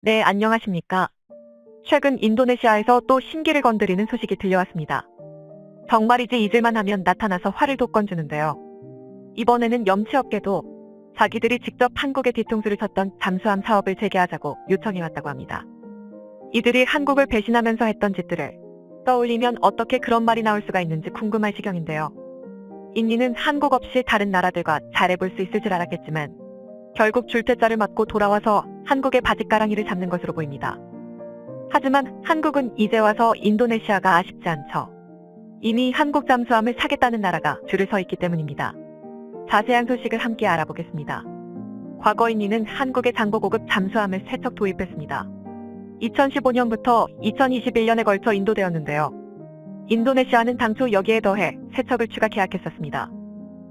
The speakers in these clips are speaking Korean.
네, 안녕하십니까. 최근 인도네시아에서 또 심기를 건드리는 소식이 들려왔습니다. 정말이지 잊을만 하면 나타나서 화를 돋궈주는데요. 이번에는 염치없게도 자기들이 직접 한국에 뒤통수를 쳤던 잠수함 사업을 재개하자고 요청해왔다고 합니다. 이들이 한국을 배신하면서 했던 짓들을 떠올리면 어떻게 그런 말이 나올 수가 있는지 궁금할 지경인데요. 인니는 한국 없이 다른 나라들과 잘해볼 수 있을 줄 알았겠지만 결국 줄퇴짜를 맞고 돌아와서 한국의 바짓가랑이를 잡는 것으로 보입니다. 하지만 한국은 이제 와서 인도네시아가 아쉽지 않죠. 이미 한국 잠수함을 사겠다는 나라가 줄을 서 있기 때문입니다. 자세한 소식을 함께 알아보겠습니다. 과거 인니는 한국의 장보고급 잠수함을 3척 도입했습니다. 2015년부터 2021년에 걸쳐 인도되었는데요. 인도네시아는 당초 여기에 더해 3척을 추가 계약했었습니다.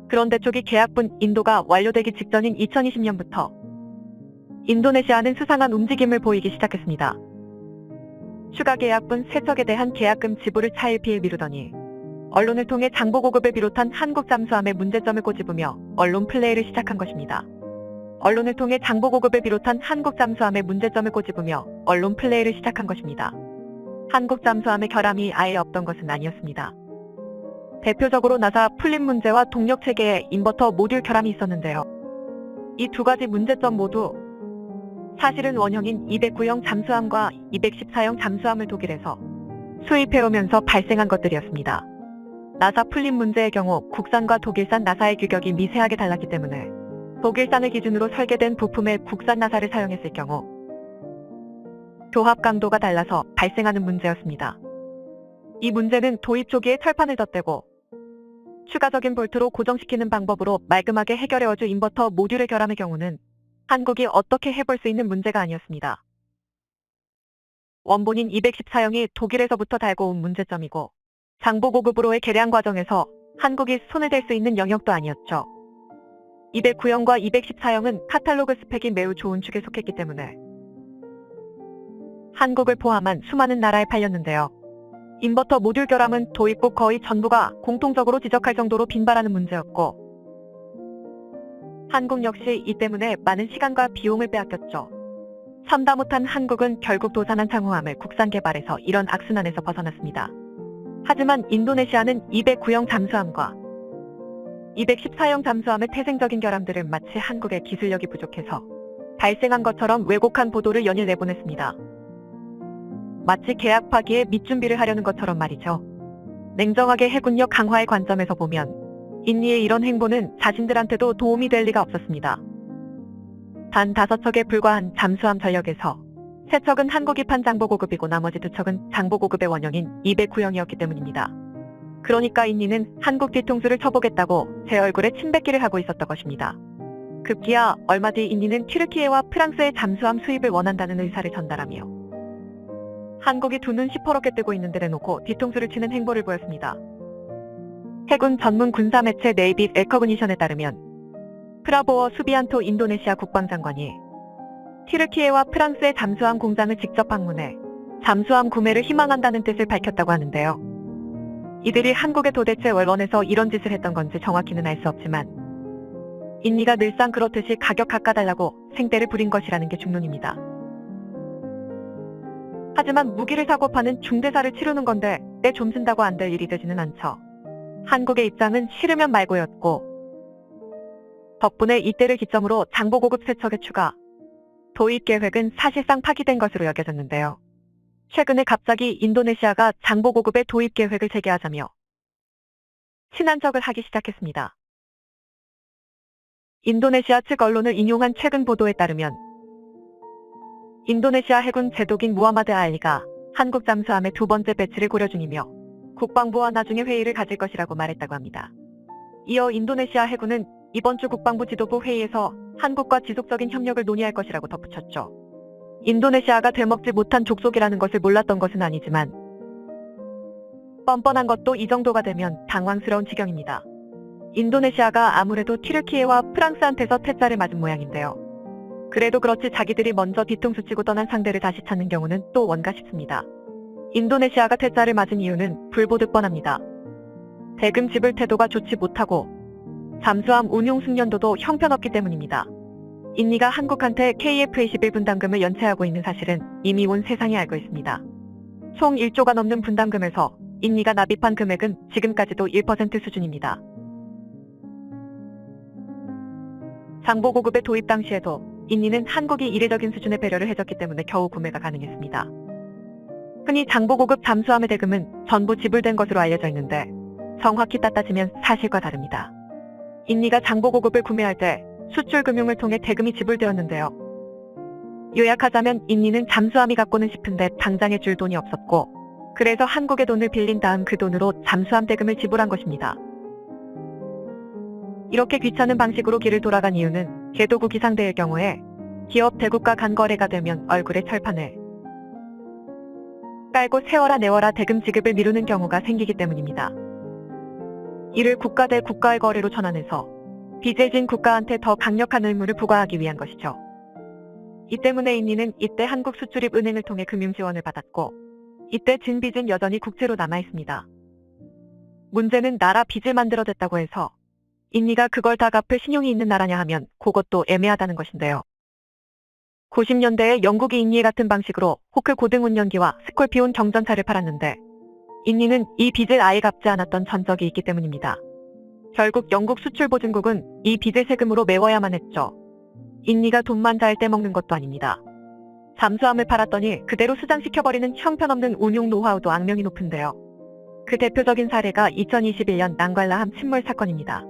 그런데 초기 계약분 인도가 완료되기 직전인 2020년부터 인도네시아는 수상한 움직임을 보이기 시작했습니다. 추가 계약분 3척에 대한 계약금 지불을 차일피일 미루더니 언론을 통해 장보고급을 비롯한 한국 잠수함의 문제점을 꼬집으며 언론 플레이를 시작한 것입니다. 언론을 통해 장보고급을 비롯한 한국 잠수함의 문제점을 꼬집으며 언론 플레이를 시작한 것입니다. 한국 잠수함의 결함이 아예 없던 것은 아니었습니다. 대표적으로 나사 풀림 문제와 동력 체계에 인버터 모듈 결함이 있었는데요. 이 두 가지 문제점 모두 사실은 원형인 209형 잠수함과 214형 잠수함을 독일에서 수입해오면서 발생한 것들이었습니다. 나사 풀림 문제의 경우 국산과 독일산 나사의 규격이 미세하게 달랐기 때문에 독일산을 기준으로 설계된 부품에 국산 나사를 사용했을 경우 교합 강도가 달라서 발생하는 문제였습니다. 이 문제는 도입 초기에 철판을 덧대고 추가적인 볼트로 고정시키는 방법으로 말끔하게 해결해어줄 인버터 모듈의 결함의 경우는 한국이 어떻게 해볼 수 있는 문제가 아니었습니다. 원본인 214형이 독일에서부터 달고 온 문제점이고 장보고급으로의 개량 과정에서 한국이 손을 댈 수 있는 영역도 아니었죠. 209형과 214형은 카탈로그 스펙이 매우 좋은 축에 속했기 때문에 한국을 포함한 수많은 나라에 팔렸는데요. 인버터 모듈 결함은 도입국 거의 전부가 공통적으로 지적할 정도로 빈발하는 문제였고 한국 역시 이 때문에 많은 시간과 비용을 빼앗겼죠. 참다 못한 한국은 결국 도산한 상호함을 국산 개발해서 이런 악순환에서 벗어났습니다. 하지만 인도네시아는 209형 잠수함과 214형 잠수함의 태생적인 결함들을 마치 한국의 기술력이 부족해서 발생한 것처럼 왜곡한 보도를 연일 내보냈습니다. 마치 계약 파기에 밑준비를 하려는 것처럼 말이죠. 냉정하게 해군력 강화의 관점에서 보면 인니의 이런 행보는 자신들한테도 도움이 될 리가 없었습니다. 단 5척에 불과한 잠수함 전력에서 3척은 한국이판 장보고급이고 나머지 2척은 장보고급의 원형인 209형이었기 때문입니다. 그러니까 인니는 한국 뒤통수를 쳐보겠다고 제 얼굴에 침뱉기를 하고 있었던 것입니다. 급기야 얼마 뒤 인니는 튀르키예와 프랑스의 잠수함 수입을 원한다는 의사를 전달하며 한국이 두 눈 시퍼렇게 뜨고 있는 데 내놓고 뒤통수를 치는 행보를 보였습니다. 해군 전문 군사 매체 네이비 레커그니션에 따르면 프라보어 수비안토 인도네시아 국방장관이 튀르키예와 프랑스의 잠수함 공장을 직접 방문해 잠수함 구매를 희망한다는 뜻을 밝혔다고 하는데요. 이들이 한국에 도대체 원해서 이런 짓을 했던 건지 정확히는 알 수 없지만 인니가 늘상 그렇듯이 가격 깎아달라고 생떼를 부린 것이라는 게 중론입니다. 하지만 무기를 사고 파는 중대사를 치르는 건데 때 좀 쓴다고 안 될 일이 되지는 않죠. 한국의 입장은 싫으면 말고였고 덕분에 이때를 기점으로 장보고급 3척의 추가 도입 계획은 사실상 파기된 것으로 여겨졌는데요. 최근에 갑자기 인도네시아가 장보고급의 도입 계획을 재개하자며 친한 척을 하기 시작했습니다. 인도네시아 측 언론을 인용한 최근 보도에 따르면 인도네시아 해군 제독인 무하마드 알리가 한국 잠수함의 2번째 배치를 고려 중이며 국방부와 나중에 회의를 가질 것이라고 말했다고 합니다. 이어 인도네시아 해군은 이번 주 국방부 지도부 회의에서 한국과 지속적인 협력을 논의할 것이라고 덧붙였죠. 인도네시아가 되먹지 못한 족속이라는 것을 몰랐던 것은 아니지만 뻔뻔한 것도 이 정도가 되면 당황스러운 지경입니다. 인도네시아가 아무래도 튀르키예와 프랑스한테서 퇴짜를 맞은 모양인데요. 그래도 그렇지 자기들이 먼저 뒤통수 치고 떠난 상대를 다시 찾는 경우는 또 뭔가 싶습니다. 인도네시아가 퇴짜를 맞은 이유는 불보듯 뻔합니다. 대금 지불 태도가 좋지 못하고 잠수함 운용 숙련도도 형편없기 때문입니다. 인니가 한국한테 KF-21 분담금을 연체하고 있는 사실은 이미 온 세상이 알고 있습니다. 총 1조가 넘는 분담금에서 인니가 납입한 금액은 지금까지도 1% 수준입니다. 장보고급의 도입 당시에도 인니는 한국이 이례적인 수준의 배려를 해줬기 때문에 겨우 구매가 가능했습니다. 흔히 장보고급 잠수함의 대금은 전부 지불된 것으로 알려져 있는데 정확히 따따지면 사실과 다릅니다. 인니가 장보고급을 구매할 때 수출금융을 통해 대금이 지불되었는데요. 요약하자면 인니는 잠수함이 갖고는 싶은데 당장에 줄 돈이 없었고 그래서 한국의 돈을 빌린 다음 그 돈으로 잠수함 대금을 지불한 것입니다. 이렇게 귀찮은 방식으로 길을 돌아간 이유는 개도국 이상대의 경우에 기업 대국과 간 거래가 되면 얼굴에 철판을 깔고 세워라 내워라 대금 지급을 미루는 경우가 생기기 때문입니다. 이를 국가 대 국가의 거래로 전환해서 빚을 진 국가한테 더 강력한 의무를 부과하기 위한 것이죠. 이 때문에 인니는 이때 한국수출입은행을 통해 금융지원을 받았고 이때 진 빚은 여전히 국채로 남아있습니다. 문제는 나라 빚을 만들어댔다고 해서 인니가 그걸 다 갚을 신용이 있는 나라냐 하면 그것도 애매하다는 것인데요. 90년대에 영국이 인니에 같은 방식으로 호크 고등운전기와 스콜피온 경전차를 팔았는데 인니는 이 빚을 아예 갚지 않았던 전적이 있기 때문입니다. 결국 영국 수출보증국은 이 빚을 세금으로 메워야만 했죠. 인니가 돈만 잘 떼먹는 것도 아닙니다. 잠수함을 팔았더니 그대로 수장시켜버리는 형편없는 운용 노하우도 악명이 높은데요. 그 대표적인 사례가 2021년 난갈라함 침몰 사건입니다.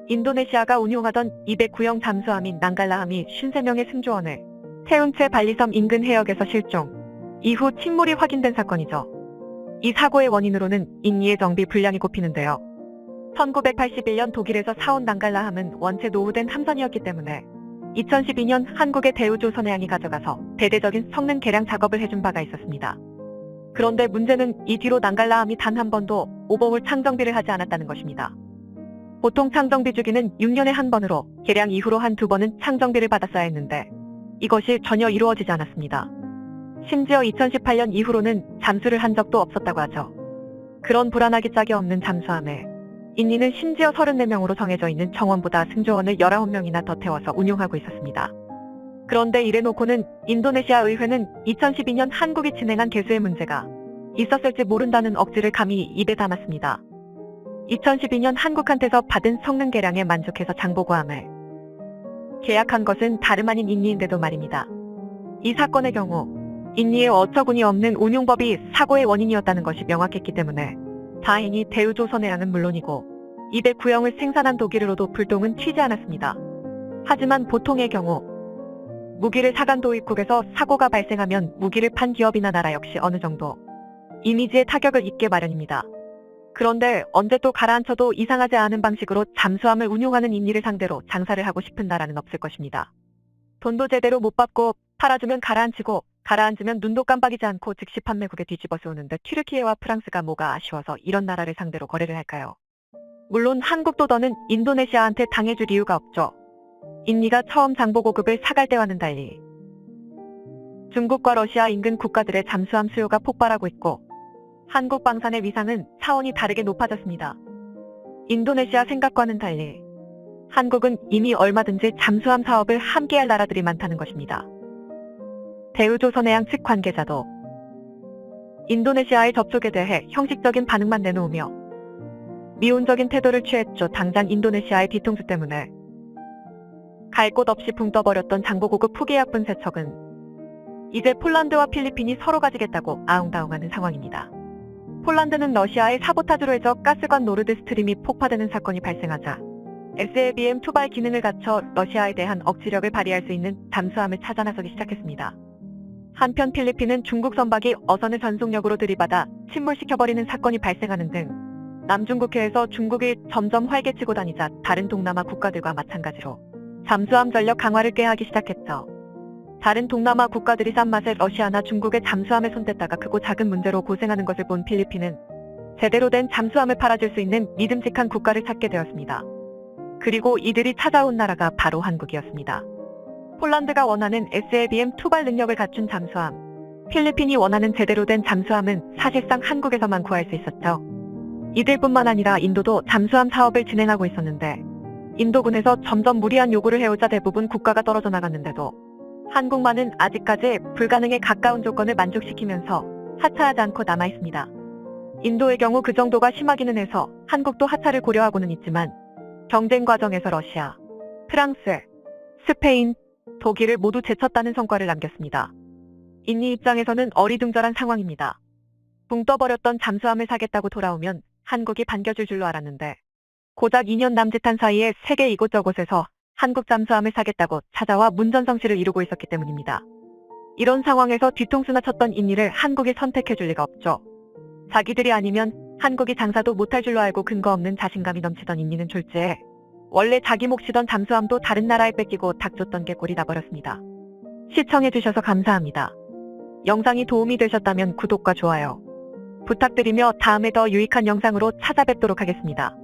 인도네시아가 운용하던 209형 잠수함인 난갈라함이 53명의 승조원을 태운 채 발리섬 인근 해역에서 실종, 이후 침몰이 확인된 사건이죠. 이 사고의 원인으로는 인니의 정비 불량이 꼽히는데요. 1981년 독일에서 사온 난갈라함은 원체 노후된 함선이었기 때문에 2012년 한국의 대우조선해양이 가져가서 대대적인 성능 개량 작업을 해준 바가 있었습니다. 그런데 문제는 이 뒤로 난갈라함이 단 한 번도 오버홀 창정비를 하지 않았다는 것입니다. 보통 창정비 주기는 6년에 한 번으로 개량 이후로 한 2번은 창정비를 받았어야 했는데 이것이 전혀 이루어지지 않았습니다. 심지어 2018년 이후로는 잠수를 한 적도 없었다고 하죠. 그런 불안하기 짝이 없는 잠수함에 인니는 심지어 34명으로 정해져 있는 정원보다 승조원을 19명이나 더 태워서 운용하고 있었습니다. 그런데 이래놓고는 인도네시아 의회는 2012년 한국이 진행한 개수의 문제가 있었을지 모른다는 억지를 감히 입에 담았습니다. 2012년 한국한테서 받은 성능 개량에 만족해서 장보고함을 계약한 것은 다름 아닌 인니인데도 말입니다. 이 사건의 경우 인니의 어처구니 없는 운용법이 사고의 원인이었다는 것이 명확했기 때문에 다행히 대우조선해양은 물론이고 209형을 생산한 독일으로도 불똥은 튀지 않았습니다. 하지만 보통의 경우 무기를 사간 도입국에서 사고가 발생하면 무기를 판 기업이나 나라 역시 어느 정도 이미지에 타격을 입게 마련입니다. 그런데 언제 또 가라앉혀도 이상하지 않은 방식으로 잠수함을 운용하는 인니를 상대로 장사를 하고 싶은 나라는 없을 것입니다. 돈도 제대로 못 받고 팔아주면 가라앉히고 가라앉으면 눈도 깜빡이지 않고 즉시 판매국에 뒤집어 씌우는데 튀르키예와 프랑스가 뭐가 아쉬워서 이런 나라를 상대로 거래를 할까요? 물론 한국도 더는 인도네시아한테 당해줄 이유가 없죠. 인니가 처음 장보고급을 사갈 때와는 달리 중국과 러시아 인근 국가들의 잠수함 수요가 폭발하고 있고 한국 방산의 위상은 차원이 다르게 높아졌습니다. 인도네시아 생각과는 달리 한국은 이미 얼마든지 잠수함 사업을 함께할 나라들이 많다는 것입니다. 대우조선해양 측 관계자도 인도네시아의 접촉에 대해 형식적인 반응만 내놓으며 미온적인 태도를 취했죠. 당장 인도네시아의 뒤통수 때문에 갈 곳 없이 붕 떠버렸던 장보고급 푸게약분 세척은 이제 폴란드와 필리핀이 서로 가지겠다고 아웅다웅하는 상황입니다. 폴란드는 러시아의 사보타주로 해서 가스관 노르드 스트림이 폭파되는 사건이 발생하자 SLBM 투발 기능을 갖춰 러시아에 대한 억지력을 발휘할 수 있는 잠수함을 찾아 나서기 시작했습니다. 한편 필리핀은 중국 선박이 어선을 전속력으로 들이받아 침몰시켜버리는 사건이 발생하는 등 남중국해에서 중국이 점점 활개치고 다니자 다른 동남아 국가들과 마찬가지로 잠수함 전력 강화를 꾀하기 시작했죠. 다른 동남아 국가들이 싼 맛에 러시아나 중국의 잠수함에 손댔다가 크고 작은 문제로 고생하는 것을 본 필리핀은 제대로 된 잠수함을 팔아줄 수 있는 믿음직한 국가를 찾게 되었습니다. 그리고 이들이 찾아온 나라가 바로 한국이었습니다. 폴란드가 원하는 SLBM 투발 능력을 갖춘 잠수함, 필리핀이 원하는 제대로 된 잠수함은 사실상 한국에서만 구할 수 있었죠. 이들뿐만 아니라 인도도 잠수함 사업을 진행하고 있었는데 인도군에서 점점 무리한 요구를 해오자 대부분 국가가 떨어져 나갔는데도 한국만은 아직까지 불가능에 가까운 조건을 만족시키면서 하차하지 않고 남아있습니다. 인도의 경우 그 정도가 심하기는 해서 한국도 하차를 고려하고는 있지만 경쟁 과정에서 러시아, 프랑스, 스페인, 독일을 모두 제쳤다는 성과를 남겼습니다. 인니 입장에서는 어리둥절한 상황입니다. 붕 떠버렸던 잠수함을 사겠다고 돌아오면 한국이 반겨줄 줄로 알았는데 고작 2년 남짓한 사이에 세계 이곳저곳에서 한국 잠수함을 사겠다고 찾아와 문전성시를 이루고 있었기 때문입니다. 이런 상황에서 뒤통수나 쳤던 인니를 한국이 선택해줄 리가 없죠. 자기들이 아니면 한국이 장사도 못할 줄로 알고 근거 없는 자신감이 넘치던 인니는 졸지에 원래 자기 몫이던 잠수함도 다른 나라에 뺏기고 닥쳤던 게 꼴이 나버렸습니다. 시청해주셔서 감사합니다. 영상이 도움이 되셨다면 구독과 좋아요 부탁드리며 다음에 더 유익한 영상으로 찾아뵙도록 하겠습니다.